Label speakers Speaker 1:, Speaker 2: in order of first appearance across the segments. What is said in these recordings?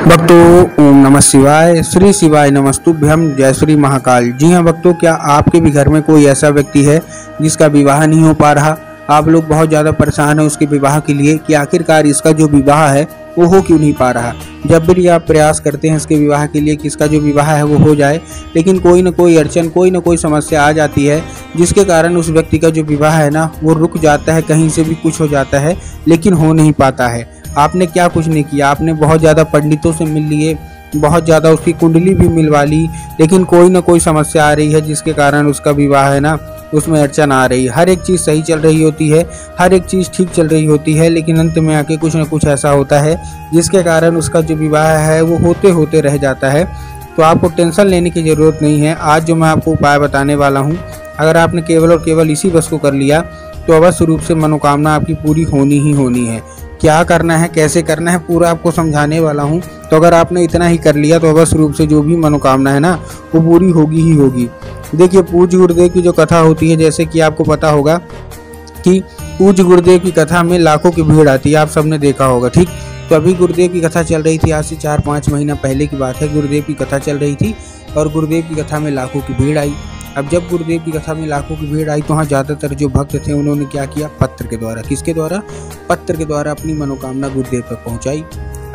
Speaker 1: भक्तों ओम नमः शिवाय, श्री शिवाय नमस्तुभ्यम, जय श्री महाकाल। जी हाँ भक्तों, क्या आपके भी घर में कोई ऐसा व्यक्ति है जिसका विवाह नहीं हो पा रहा? आप लोग बहुत ज़्यादा परेशान हैं उसके विवाह के लिए कि आखिरकार इसका जो विवाह है वो हो क्यों नहीं पा रहा। जब भी आप प्रयास करते हैं इसके विवाह के लिए कि इसका जो विवाह है वो हो जाए, लेकिन कोई ना कोई अड़चन, कोई ना कोई समस्या आ जाती है जिसके कारण उस व्यक्ति का जो विवाह है ना वो रुक जाता है, कहीं से भी कुछ हो जाता है लेकिन हो नहीं पाता है। आपने क्या कुछ नहीं किया, आपने बहुत ज़्यादा पंडितों से मिल लिए, बहुत ज़्यादा उसकी कुंडली भी मिलवा ली, लेकिन कोई ना कोई समस्या आ रही है जिसके कारण उसका विवाह है ना उसमें अड़चन आ रही है। हर एक चीज़ सही चल रही होती है, हर एक चीज़ ठीक चल रही होती है, लेकिन अंत में आके कुछ ना कुछ ऐसा होता है जिसके कारण उसका जो विवाह है वो होते होते रह जाता है। तो आपको टेंशन लेने की ज़रूरत नहीं है। आज जो मैं आपको उपाय बताने वाला हूँ, अगर आपने केवल और केवल इसी बस को कर लिया तो अवश्य रूप से मनोकामना आपकी पूरी होनी ही होनी है। क्या करना है, कैसे करना है, पूरा आपको समझाने वाला हूँ। तो अगर आपने इतना ही कर लिया तो अवश्य रूप से जो भी मनोकामना है ना वो पूरी होगी ही होगी। देखिए, पूज्य गुरुदेव की जो कथा होती है, जैसे कि आपको पता होगा कि पूज्य गुरुदेव की कथा में लाखों की भीड़ आती है, आप सबने देखा होगा, ठीक। तो अभी गुरुदेव की कथा चल रही थी, आज से 4-5 महीना पहले की बात है। गुरुदेव की कथा चल रही थी और गुरुदेव की कथा में लाखों की भीड़ आई। अब जब गुरुदेव की कथा में लाखों की भीड़ आई तो वहाँ ज़्यादातर जो भक्त थे उन्होंने क्या किया, पत्र के द्वारा, किसके द्वारा, पत्र के द्वारा अपनी मनोकामना गुरुदेव तक पहुँचाई।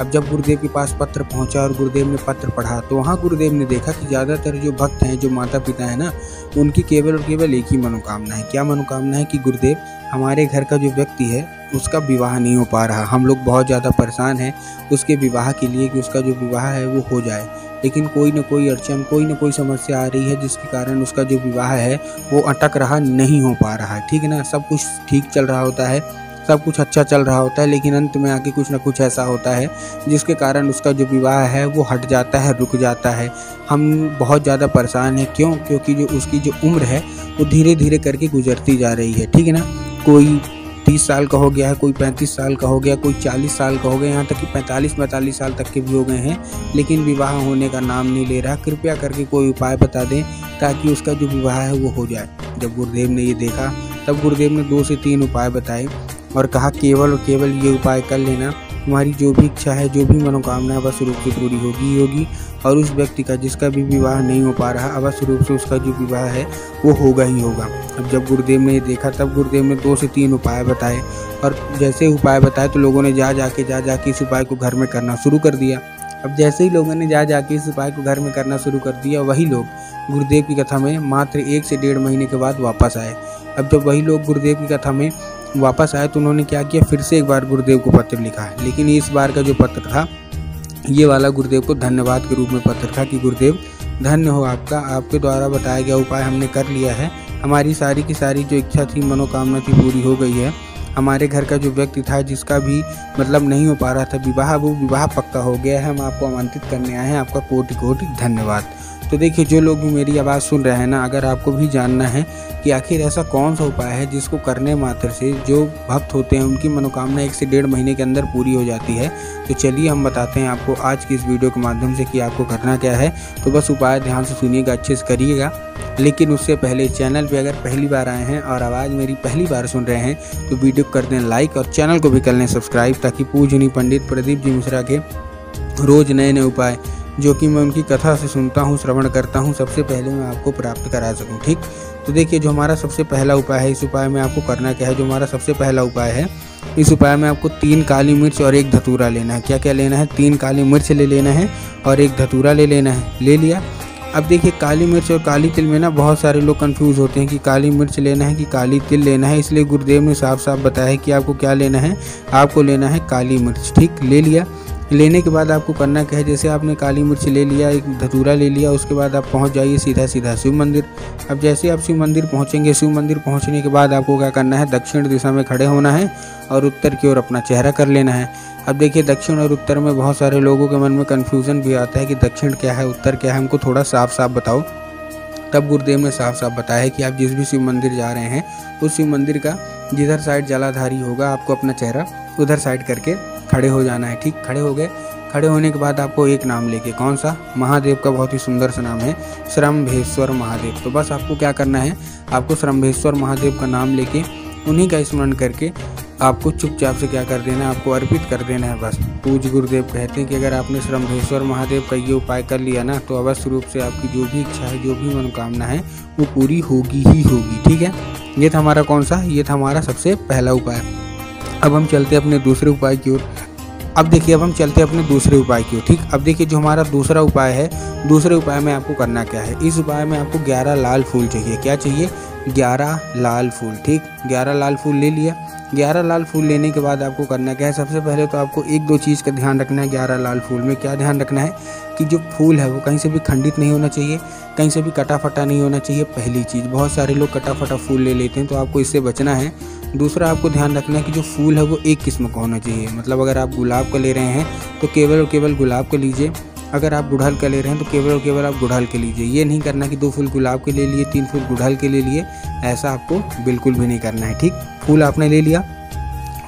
Speaker 1: अब जब गुरुदेव के पास पत्र पहुंचा और गुरुदेव ने पत्र पढ़ा तो वहाँ गुरुदेव ने देखा कि ज़्यादातर जो भक्त हैं, जो माता पिता हैं ना, उनकी केवल और केवल एक ही मनोकामना है। क्या मनोकामना है कि गुरुदेव, हमारे घर का जो व्यक्ति है उसका विवाह नहीं हो पा रहा, हम लोग बहुत ज़्यादा परेशान हैं उसके विवाह के लिए कि उसका जो विवाह है वो हो जाए, लेकिन कोई ना कोई अड़चन, कोई ना कोई समस्या आ रही है जिसके कारण उसका जो विवाह है वो अटक रहा, नहीं हो पा रहा है। ठीक है ना, सब कुछ ठीक चल रहा होता है, सब कुछ अच्छा चल रहा होता है, लेकिन अंत में आके कुछ ना कुछ ऐसा होता है जिसके कारण उसका जो विवाह है वो हट जाता है, रुक जाता है। हम बहुत ज़्यादा परेशान हैं। क्यों? क्योंकि जो उसकी जो उम्र है वो धीरे धीरे करके गुजरती जा रही है। ठीक है ना, कोई 30 साल का हो गया है, कोई 35 साल का हो गया, कोई 40 साल का हो गया, यहाँ तक कि 45-45 साल तक के भी हो गए हैं, लेकिन विवाह होने का नाम नहीं ले रहा। कृपया करके कोई उपाय बता दें ताकि उसका जो विवाह है वो हो जाए। जब गुरुदेव ने ये देखा तब गुरुदेव ने 2 से 3 उपाय बताए और कहा केवल और केवल ये उपाय कर लेना, तुम्हारी जो भी इच्छा है, जो भी मनोकामना है अवश्य रूप से पूरी होगी ही होगी। और उस व्यक्ति का जिसका भी विवाह नहीं हो पा रहा, अवश्य रूप से उसका जो विवाह है वो होगा ही होगा। अब जब गुरुदेव ने ये देखा तब गुरुदेव ने 2 से 3 उपाय बताए और जैसे उपाय बताए तो लोगों ने जा जाके इस उपाय को घर में करना शुरू कर दिया। अब जैसे ही लोगों ने जाके इस उपाय को घर में करना शुरू कर दिया, वही लोग गुरुदेव की कथा में मात्र 1 से 1.5 महीने के बाद वापस आए। अब जब वही लोग गुरुदेव की कथा में वापस आए तो उन्होंने क्या किया, फिर से एक बार गुरुदेव को पत्र लिखा है, लेकिन इस बार का जो पत्र था ये वाला गुरुदेव को धन्यवाद के रूप में पत्र था कि गुरुदेव धन्य हो आपका, आपके द्वारा बताया गया उपाय हमने कर लिया है, हमारी सारी की सारी जो इच्छा थी, मनोकामना थी, पूरी हो गई है। हमारे घर का जो व्यक्ति था जिसका भी मतलब नहीं हो पा रहा था विवाह, वो विवाह पक्का हो गया है, हम आपको आमंत्रित करने आए हैं, आपका कोटि कोटि धन्यवाद। तो देखिए, जो लोग भी मेरी आवाज़ सुन रहे हैं ना, अगर आपको भी जानना है कि आखिर ऐसा कौन सा उपाय है जिसको करने मात्र से जो भक्त होते हैं उनकी मनोकामना 1 से 1.5 महीने के अंदर पूरी हो जाती है, तो चलिए हम बताते हैं आपको आज की इस वीडियो के माध्यम से कि आपको करना क्या है। तो बस उपाय ध्यान से सुनिएगा, अच्छे से करिएगा। लेकिन उससे पहले चैनल पे अगर पहली बार आए हैं और आवाज़ मेरी पहली बार सुन रहे हैं तो वीडियो कर दें लाइक और चैनल को भी कर लें सब्सक्राइब, ताकि पूजनीय पंडित प्रदीप जी मिश्रा के रोज़ नए नए उपाय जो कि मैं उनकी कथा से सुनता हूँ, श्रवण करता हूँ, सबसे पहले मैं आपको प्राप्त करा सकूँ। ठीक, तो देखिए, जो हमारा सबसे पहला उपाय है, इस उपाय में आपको करना क्या है। जो हमारा सबसे पहला उपाय है, इस उपाय में आपको 3 काली मिर्च और 1 धतूरा लेना है। क्या क्या लेना है, 3 काली मिर्च ले लेना है और 1 धतूरा ले लेना है। ले लिया। अब देखिए, काली मिर्च और काली तिल में ना बहुत सारे लोग कंफ्यूज होते हैं कि काली मिर्च लेना है कि काली तिल लेना है, इसलिए गुरुदेव ने साफ साफ बताया है कि आपको क्या लेना है, आपको लेना है काली मिर्च। ठीक, ले लिया। लेने के बाद आपको करना क्या है, जैसे आपने काली मिर्च ले लिया, 1 धतूरा ले लिया, उसके बाद आप पहुंच जाइए सीधा सीधा शिव मंदिर। अब जैसे आप शिव मंदिर पहुंचेंगे, शिव मंदिर पहुंचने के बाद आपको क्या करना है, दक्षिण दिशा में खड़े होना है और उत्तर की ओर अपना चेहरा कर लेना है। अब देखिए, दक्षिण और उत्तर में बहुत सारे लोगों के मन में कन्फ्यूज़न भी आता है कि दक्षिण क्या है, उत्तर क्या है, हमको थोड़ा साफ साफ बताओ। तब गुरुदेव ने साफ साफ बताया है कि आप जिस भी शिव मंदिर जा रहे हैं उस शिव मंदिर का जिधर साइड जलाधारी होगा, आपको अपना चेहरा उधर साइड करके खड़े हो जाना है। ठीक, खड़े हो गए। खड़े होने के बाद आपको एक नाम लेके, कौन सा, महादेव का बहुत ही सुंदर सा नाम है, श्रम्भेश्वर महादेव। तो बस आपको क्या करना है, आपको श्रम्भेश्वर महादेव का नाम लेके उन्हीं का स्मरण करके आपको चुपचाप से क्या कर देना है, आपको अर्पित कर देना है बस। पूज्य गुरुदेव कहते हैं कि अगर आपने श्रमधेश्वर महादेव का ये उपाय कर लिया ना, तो अवश्य रूप से आपकी जो भी इच्छा है, जो भी मनोकामना है, वो पूरी होगी ही होगी। ठीक है, ये था हमारा कौन सा, ये था हमारा सबसे पहला उपाय। अब हम चलते अपने दूसरे उपाय की ओर। अब देखिए, अब हम चलते अपने दूसरे उपाय की ओर। ठीक, अब देखिए जो हमारा दूसरा उपाय है, दूसरे उपाय में आपको करना क्या है। इस उपाय में आपको 11 लाल फूल चाहिए। क्या चाहिए? 11 लाल फूल। ठीक, 11 लाल फूल ले लिया। 11 लाल फूल लेने के बाद आपको करना क्या है, सबसे पहले तो आपको एक दो चीज़ का ध्यान रखना है। 11 लाल फूल में क्या ध्यान रखना है कि जो फूल है वो कहीं से भी खंडित नहीं होना चाहिए, कहीं से भी कटा फटा नहीं होना चाहिए। पहली चीज़, बहुत सारे लोग कटा फटा फूल ले लेते हैं, तो आपको इससे बचना है। दूसरा, आपको ध्यान रखना है कि जो फूल है वो एक किस्म का होना चाहिए। मतलब अगर आप गुलाब का ले रहे हैं तो केवल और केवल गुलाब का लीजिए, अगर आप गुड़हल का ले रहे हैं तो केवल और केवल आप गुड़हल के लीजिए। ये नहीं करना कि 2 फूल गुलाब के ले लिए, 3 फूल गुड़हल के ले लिए, ऐसा आपको बिल्कुल भी नहीं करना है। ठीक, फूल आपने ले लिया।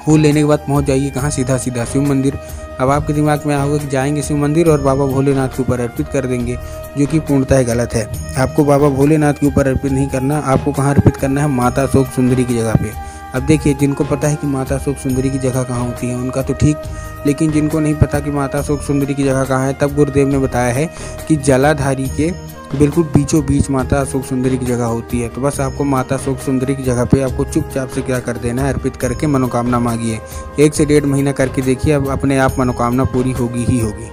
Speaker 1: फूल लेने के बाद पहुंच जाइए कहाँ, सीधा सीधा शिव मंदिर। अब आपके दिमाग में होगा कि जाएंगे शिव मंदिर और बाबा भोलेनाथ के ऊपर अर्पित कर देंगे, जो कि पूर्णतः गलत है। आपको बाबा भोलेनाथ के ऊपर अर्पित नहीं करना, आपको कहाँ अर्पित करना है, माता अशोक सुंदरी की जगह पे। अब देखिए, जिनको पता है कि माता अशोक सुंदरी की जगह कहाँ होती है उनका तो ठीक, लेकिन जिनको नहीं पता कि माता अशोक सुंदरी की जगह कहाँ है, तब गुरुदेव ने बताया है कि जलाधारी के बिल्कुल बीचों बीच माता अशोक सुंदरी की जगह होती है। तो बस आपको माता अशोक सुंदरी की जगह पे आपको चुपचाप से क्या कर देना है, अर्पित करके मनोकामना मांगिए। 1 से 1.5 महीना करके देखिए, अब अपने आप मनोकामना पूरी होगी ही होगी।